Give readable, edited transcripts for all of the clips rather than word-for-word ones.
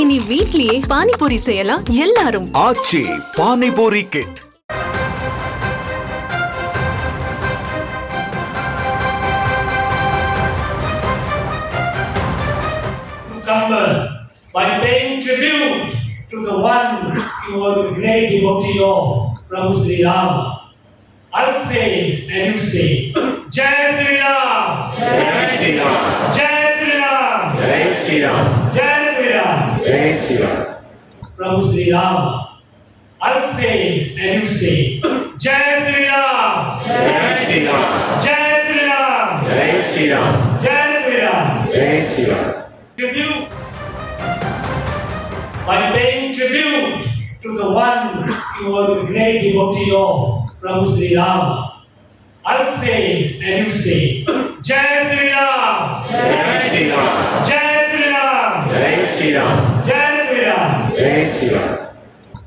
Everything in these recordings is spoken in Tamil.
இனி வீட்லயே பானிபூரி செய்யலாம் எல்லாரும். Aachi panipuri kit. By paying tribute to the one who was a great devotee of Prabhu Sri Ram, I'll say and you say, Jai Sri Ram, Jai Sri Ram, Jai Sri Ram, Jai Sri Ram, Jai Sri Ram, Jai Sri Ram. Prabhu Sri Ram, I'll say and you say, Jai Sri Ram, Jai Sri Ram, Jai Sri Ram, Jai Sri Ram, Jai Sri Ram. Jai Sri Ram. Tribute. By paying tribute to the one who was a great devotee of Prabhu Sri Ram, I'll say and you say, Jai Sri Ram, Jai Sri Ram, Jai Sri Ram, Jai Sri Ram, Jai Sri Ram, Jai Sri Ram.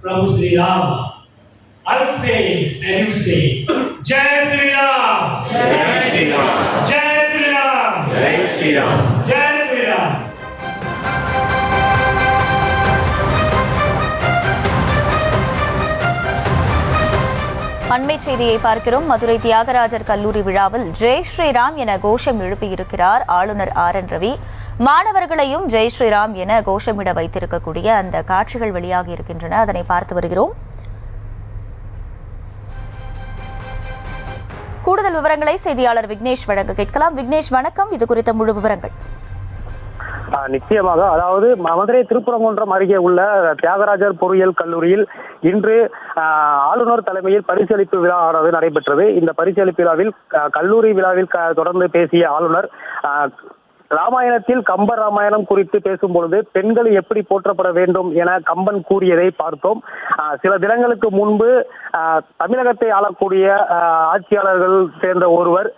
Prabhu Sri Ram, I'll say and you say, Jai Sri Ram, Jai Sri Ram, Jai Sri Ram, Jai Sri Ram. Jai Sri Ram. அண்மை செய்தியை பார்க்கிறோம். மதுரை தியாகராஜர் கல்லூரி விழாவில் ஜெய் ஸ்ரீராம் என கோஷம் எழுப்பியிருக்கிறார் ஆளுநர் RN ரவி. மாணவர்களையும் ஜெய் ஸ்ரீராம் என கோஷமிட வைத்திருக்கக்கூடிய அந்த காட்சிகள் வெளியாகி இருக்கின்றன. அதனை பார்த்து வருகிறோம். கூடுதல் விவரங்களை செய்தியாளர் விக்னேஷ் வழங்க கேட்கலாம். விக்னேஷ் வணக்கம், இது குறித்த முழு விவரங்கள். நிச்சயமாக, அதாவது மதுரை திருப்பரங்குன்றம் அருகே உள்ள தியாகராஜர் பொறியியல் கல்லூரியில் இன்று ஆளுநர் தலைமையில் பரிசளிப்பு விழா நடைபெற்றது. இந்த பரிசளிப்பு விழாவில் கல்லூரி விழாவில் தொடர்ந்து பேசிய ஆளுநர் ராமாயணத்தில் கம்ப ராமாயணம் குறித்து பேசும்பொழுது பெண்கள் எப்படி போற்றப்பட வேண்டும் என கம்பன் கூறியதை பார்த்தோம். சில தினங்களுக்கு முன்பு தமிழகத்தை ஆளக்கூடிய ஆட்சியாளர்கள் சேர்ந்த ஒருவர்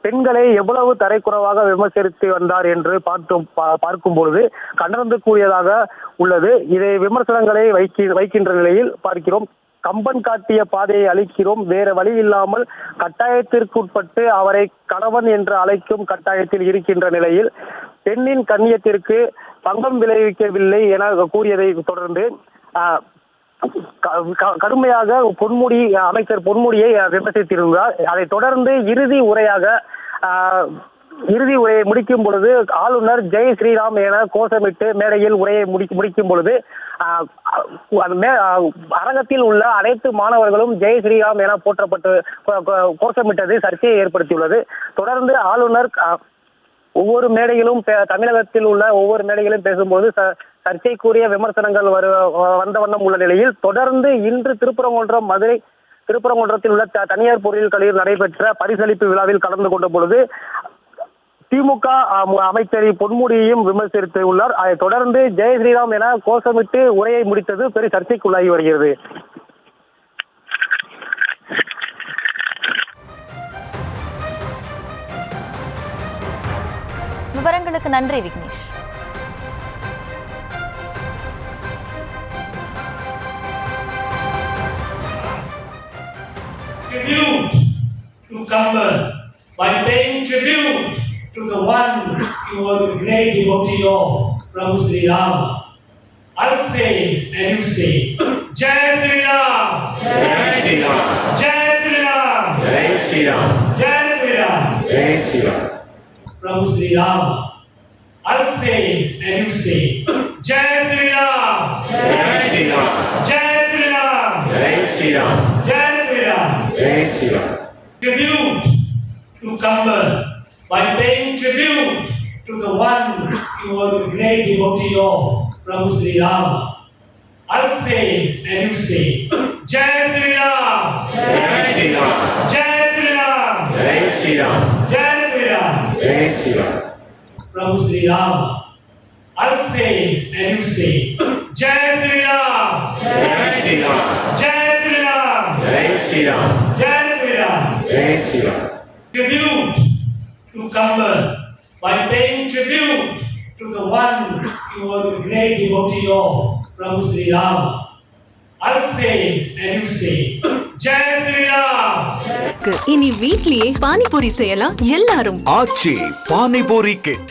பெண்களை எவ்வளவு தரைக்குறைவாக விமர்சித்து வந்தார் என்று பார்க்கும் பொழுது கண்டனத்து கூறியதாக உள்ளது. இதை விமர்சனங்களை வைக்கின்ற நிலையில் பார்க்கிறோம். கம்பன் காட்டிய பாதையை அளிக்கிறோம், வேற வழி இல்லாமல் கட்டாயத்திற்குட்பட்டு அவரை கணவன் என்று அழைக்கும் கட்டாயத்தில் இருக்கின்ற நிலையில் பெண்ணின் கண்ணியத்திற்கு பங்கம் விளைவிக்கவில்லை என கூறியதை தொடர்ந்து கடுமையாக அமைச்சர் பொன்முடியை விமர்சித்திருந்தார். அதை தொடர்ந்து இறுதி உரையை முடிக்கும் பொழுது ஆளுநர் ஜெய் ஸ்ரீராம் என கோஷமிட்டு மேடையில் உரையை முடிக்கும் பொழுது அரங்கத்தில் உள்ள அனைத்து மாணவர்களும் ஜெய் ஸ்ரீராம் என போற்றப்பட்டு கோஷமிட்டது சர்ச்சையை ஏற்படுத்தியுள்ளது. தொடர்ந்து ஆளுநர் ஒவ்வொரு மேடையிலும் தமிழகத்தில் உள்ள ஒவ்வொரு மேடையிலும் பேசும்போது சர்ச்சைக்குரிய விமர்சனங்கள் வந்த வண்ணம் உள்ள நிலையில் தொடர்ந்து இன்று திருப்பரங்குன்றத்தில் உள்ள தனியார் பொறியியல் கல்லூரியில் நடைபெற்ற பரிசளிப்பு விழாவில் கலந்து கொண்ட பொழுது திமுக அமைச்சரை பொன்முடியையும் விமர்சித்து உள்ளார். அதை தொடர்ந்து ஜெய் ஸ்ரீராம் என கோஷமிட்டு உரையை முடித்தது பெரிய சர்ச்சைக்குள்ளாகி வருகிறது. விவரங்களுக்கு நன்றி Vignesh. Tribute to Kamban. By paying tribute to the one who was a great devotee of Prabhu Sri Ram, I'll say and you say, Jai Sri Ram, Jai Sri Ram, Jai Sri Ram, Jai Sri Ram, Jai Sri Ram, Jai Sri Ram. Prabhu Sri Ram, I'll say and you say, Jai Sri Ram, Jai Sri Ram, Jai Sri Ram, Jai Sri Ram, Jai Sri Ram. Jai Sri Ram. Tribute to Kamban. By paying tribute to the one who was a great devotee of Prabhu Sri Ram, I'll say and you say, Jai Sri Ram, Jai Sri Ram, Jai Sri Ram, Jai Sri Ram, Jai Sri Ram, Jai Sri Ram. Prabhu Sri Ram, I'll say and you say, Jai Sri Ram, Jai Sri Ram, Jai Sri Ram, Jai Sri Ram, Jai Sri Ram. Jai Sri Ram. Tribute to Kamban. By paying tribute to the one who was a great devotee of Prabhu Sri Ram, I'll say and you say, Jai Sri Ram. இனி வீட்லயே பானிபூரி செய்யலாம் எல்லாரும். ஆச்சி பானிபூரி கிட்.